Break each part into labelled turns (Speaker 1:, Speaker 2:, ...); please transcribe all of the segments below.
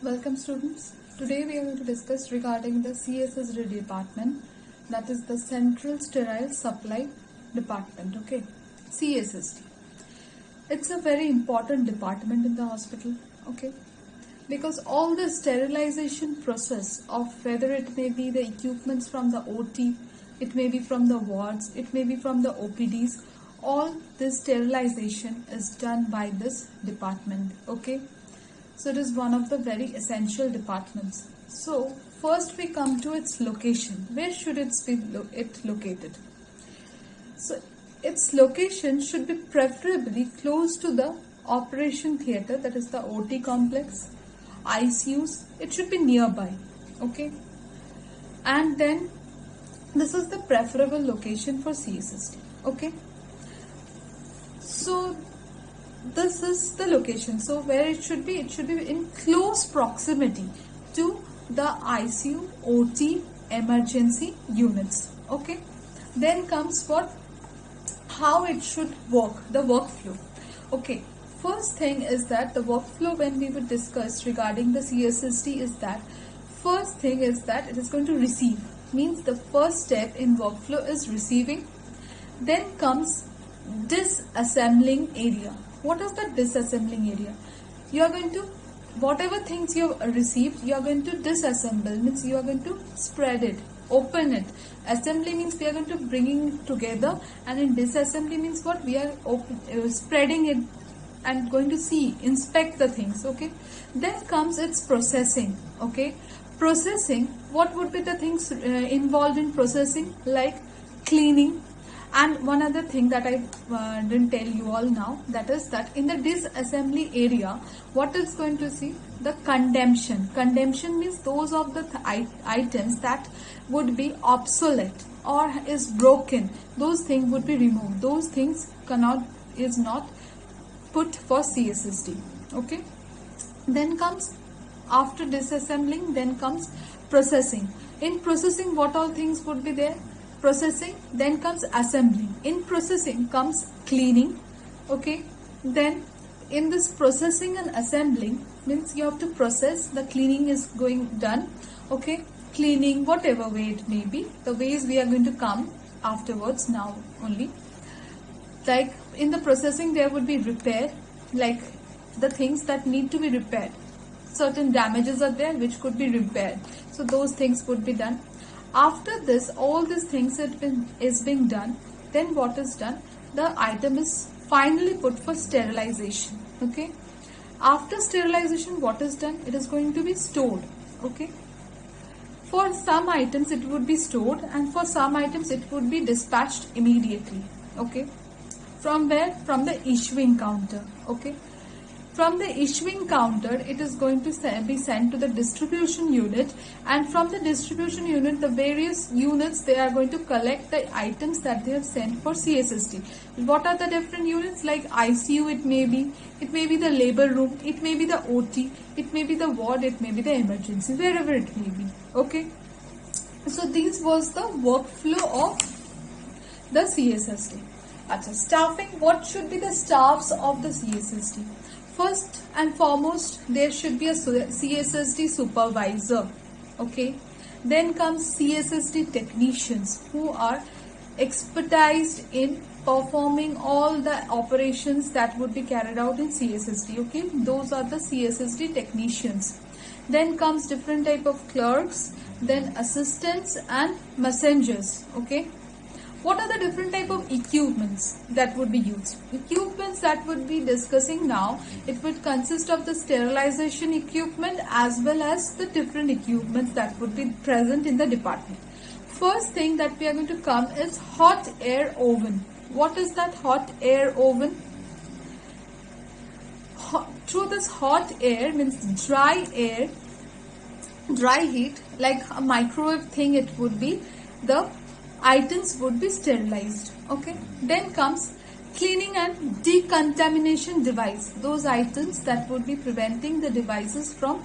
Speaker 1: Welcome students. Today we are going to discuss regarding the CSSD department, that is the Central Sterile Supply Department. Okay, CSSD. It's a very important department in the hospital. Okay, because all the sterilization process of whether it may be the equipments from the OT, it may be from the wards, it may be from the OPDs, all this sterilization is done by this department. Okay. So it is one of the very essential departments. So first we come to its location. Where should it be located? So its location should be preferably close to the operation theatre, that is the OT complex, ICUs. It should be nearby. Okay. And then this is the preferable location for CSSD. Okay. So this is the location. So where it should be in close proximity to the ICU, OT, emergency units. Okay. Then comes for how it should work, the workflow. Okay. First thing is that the workflow, when we would discuss regarding the CSSD, is that first thing is that it is going to receive. Means the first step in workflow is receiving. Then comes disassembling area. What is the disassembling area? You are going to, whatever things you have received, you are going to disassemble. Means you are going to spread it, open it. Assembly means we are going to bringing it together, and in disassembly means what? We are spreading it and going to see, inspect the things. Okay. Then comes its processing. Okay. Processing, what would be the things involved in processing? Like cleaning. And one other thing that I didn't tell you all now, that is that in the disassembly area, what is going to see? The condemnation. Condemnation means those of the items that would be obsolete or is broken. Those things would be removed. Those things is not put for CSSD. Okay. Then comes, after disassembling, then comes processing. In processing, what all things would be there? Processing, then comes assembling. In processing comes cleaning. Okay. Then in this processing and assembling means you have to process, the cleaning is going done. Okay. Cleaning, whatever way it may be, the ways we are going to come afterwards now only. Like in the processing there would be repair, like the things that need to be repaired. Certain damages are there which could be repaired. So those things would be done. After this, all these things is being done, then what is done? The item is finally put for sterilization. Okay. After sterilization, what is done? It is going to be stored. Okay. For some items, it would be stored, and for some items, it would be dispatched immediately. Okay. From where? From the issuing counter. Okay. From the issuing counter, it is going to be sent to the distribution unit, and from the distribution unit, the various units, they are going to collect the items that they have sent for CSSD. What are the different units? Like ICU, it may be the labor room, it may be the OT, it may be the ward, it may be the emergency, wherever it may be. Okay. So this was the workflow of the CSSD. Staffing, what should be the staffs of the CSSD? First and foremost, there should be a CSSD supervisor. Okay. Then comes CSSD technicians who are expertised in performing all the operations that would be carried out in CSSD. Okay. Those are the CSSD technicians. Then comes different type of clerks, then assistants and messengers. Okay. What are the different type of equipments that would be used? Equipments that would be discussing now, it would consist of the sterilization equipment as well as the different equipments that would be present in the department. First thing that we are going to come is hot air oven. What is that hot air oven? Through this hot air means dry air, dry heat, like a microwave thing, it would be, the items would be sterilized. Okay. Then comes cleaning and decontamination device. Those items that would be preventing the devices from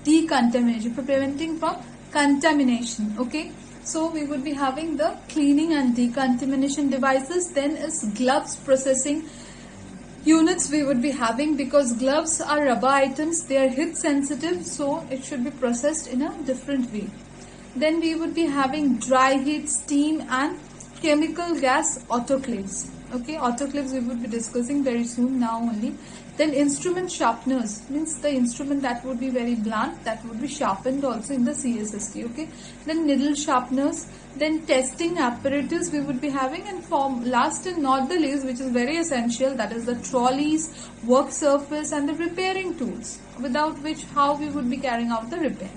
Speaker 1: decontamination, preventing from contamination. Okay. So we would be having the cleaning and decontamination devices. Then is gloves processing units we would be having, because gloves are rubber items, they are heat sensitive, so it should be processed in a different way. Then we would be having dry heat, steam and chemical gas autoclaves. Okay, autoclaves we would be discussing very soon now only. Then instrument sharpeners, means the instrument that would be very blunt, that would be sharpened also in the CSST. Okay, then needle sharpeners, then testing apparatus we would be having, and last and not the least, which is very essential, that is the trolleys, work surface and the repairing tools, without which how we would be carrying out the repair.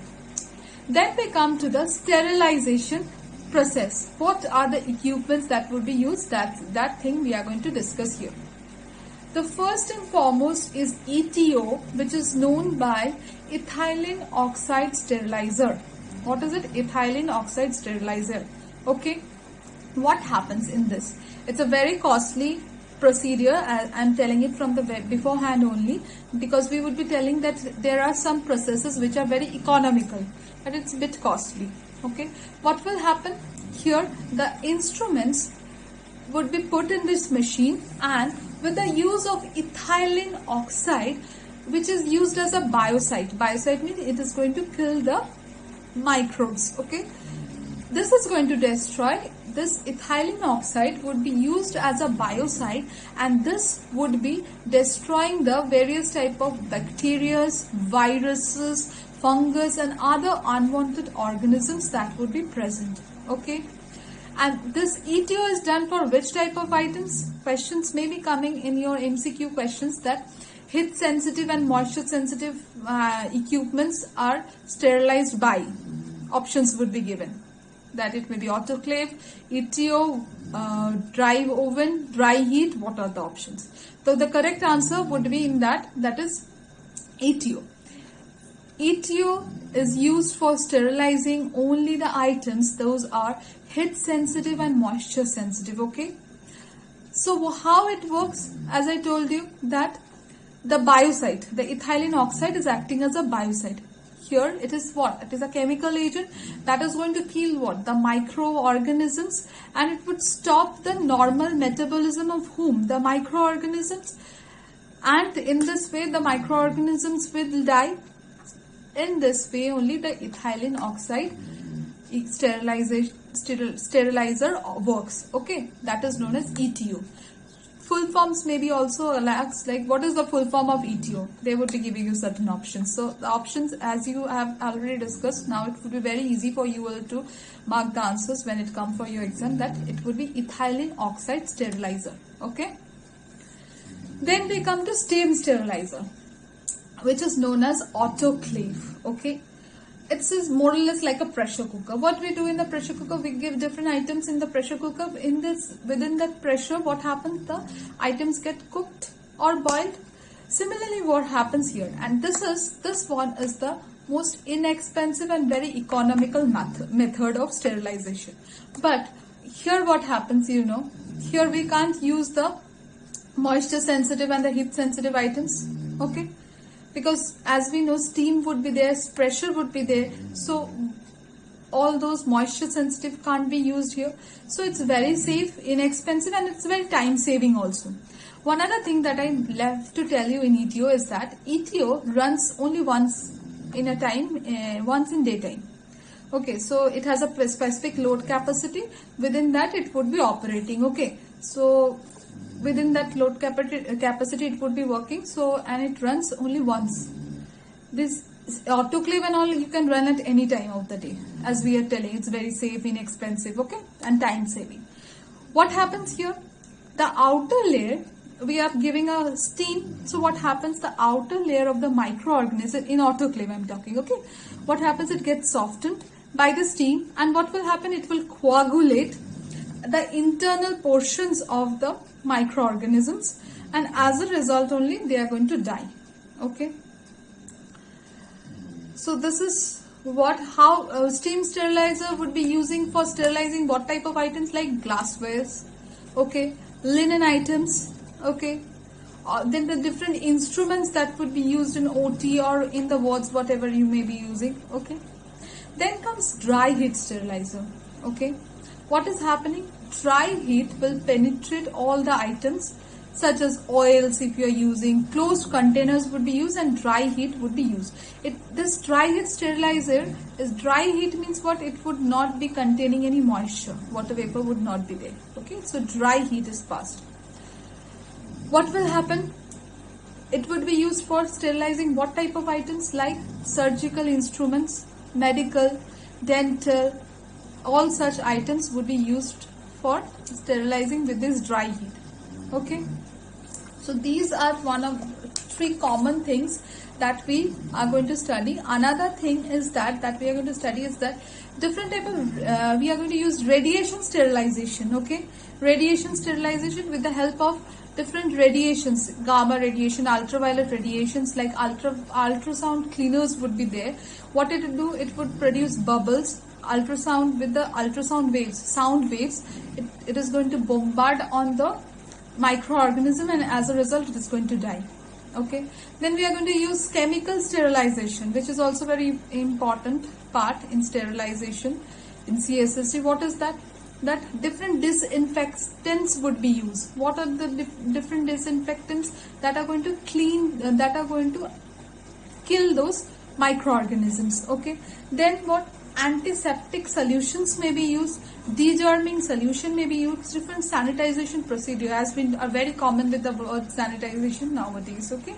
Speaker 1: Then we come to the sterilization process. What are the equipments that would be used? That thing we are going to discuss here. The first and foremost is ETO, which is known by ethylene oxide sterilizer. What is it? Ethylene oxide sterilizer. Okay. What happens in this? It's a very costly procedure. I'm telling it from the beforehand only, because we would be telling that there are some processes which are very economical, but it's a bit costly. Okay, what will happen here? The instruments would be put in this machine, and with the use of ethylene oxide, which is used as a biocide. Biocide means it is going to kill the microbes. Okay, this is going to destroy. This ethylene oxide would be used as a biocide, and this would be destroying the various type of bacteria, viruses, fungus and other unwanted organisms that would be present. Okay, and this ETO is done for which type of items? Questions may be coming in your MCQ questions, that heat sensitive and moisture sensitive equipments are sterilized by. Options would be given, that it may be autoclave, ETO, dry oven, dry heat. What are the options? So the correct answer would be in that is ETO. ETO is used for sterilizing only the items those are heat sensitive and moisture sensitive. Okay, so how it works? As I told you, that the biocide, the ethylene oxide is acting as a biocide. Here it is what? It is a chemical agent that is going to kill what? The microorganisms, and it would stop the normal metabolism of whom? The microorganisms, and in this way the microorganisms will die. In this way only the ethylene oxide sterilizer works. Okay, that is known as ETO. Full forms may be also relaxed, like what is the full form of ETO? They would be giving you certain options. So the options, as you have already discussed, now it would be very easy for you all to mark the answers when it comes for your exam, that it would be ethylene oxide sterilizer. Okay, then we come to steam sterilizer, which is known as autoclave. Okay, it's more or less like a pressure cooker. What we do in the pressure cooker, we give different items in the pressure cooker. Within that pressure, what happens? The items get cooked or boiled. Similarly, what happens here? And this one is the most inexpensive and very economical method of sterilization. But here what happens? Here we can't use the moisture sensitive and the heat sensitive items. Okay, because as we know, steam would be there, pressure would be there, so all those moisture sensitive can't be used here. So it's very safe, inexpensive, and it's very time saving also. One other thing that I left to tell you in ETO is that ETO runs only once in a time, once in daytime. Okay, so it has a specific load capacity. Within that it would be operating. Okay, so within that load capacity it would be working, so, and it runs only once. This autoclave and all you can run at any time of the day. As we are telling, it's very safe, inexpensive, okay, and time saving. What happens here? The outer layer, we are giving a steam. So what happens? The outer layer of the microorganism in autoclave I'm talking. Okay, what happens? It gets softened by the steam, and what will happen? It will coagulate the internal portions of the microorganisms, and as a result only they are going to die. Okay, so this is how steam sterilizer would be using for sterilizing what type of items, like glasswares, okay, linen items, okay, then the different instruments that would be used in OT or in the wards, whatever you may be using. Okay, then comes dry heat sterilizer. Okay, what is happening? Dry heat will penetrate all the items such as oils if you are using. Closed containers would be used and dry heat would be used. This dry heat sterilizer is dry heat means what? It would not be containing any moisture. Water vapor would not be there. Okay, so dry heat is passed. What will happen? It would be used for sterilizing what type of items? Like surgical instruments, medical, dental, all such items would be used for sterilizing with this dry heat. Okay, so these are one of 3 common things that we are going to study. Another thing is that we are going to study is that different type of we are going to use radiation sterilization. Okay, radiation sterilization with the help of different radiations, gamma radiation, ultraviolet radiations, like ultrasound cleaners would be there. What it would do? It would produce bubbles. Ultrasound, with the ultrasound waves, sound waves, it is going to bombard on the microorganism, and as a result it is going to die. Okay, then we are going to use chemical sterilization, which is also very important part in sterilization in CSST. What is that? That different disinfectants would be used. What are the different disinfectants that are going to clean, that are going to kill those microorganisms? Okay, then what? Antiseptic solutions may be used, degerming solution may be used, different sanitization procedure has been very common with the word sanitization nowadays. Okay,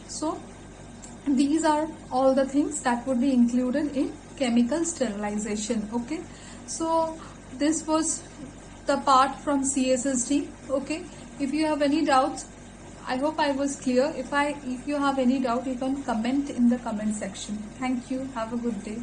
Speaker 1: so these are all the things that would be included in chemical sterilization. Okay, so this was the part from CSST. Okay, if you have any doubts, I hope I was clear. If you have any doubt, you can comment in the comment section. Thank you. Have a good day.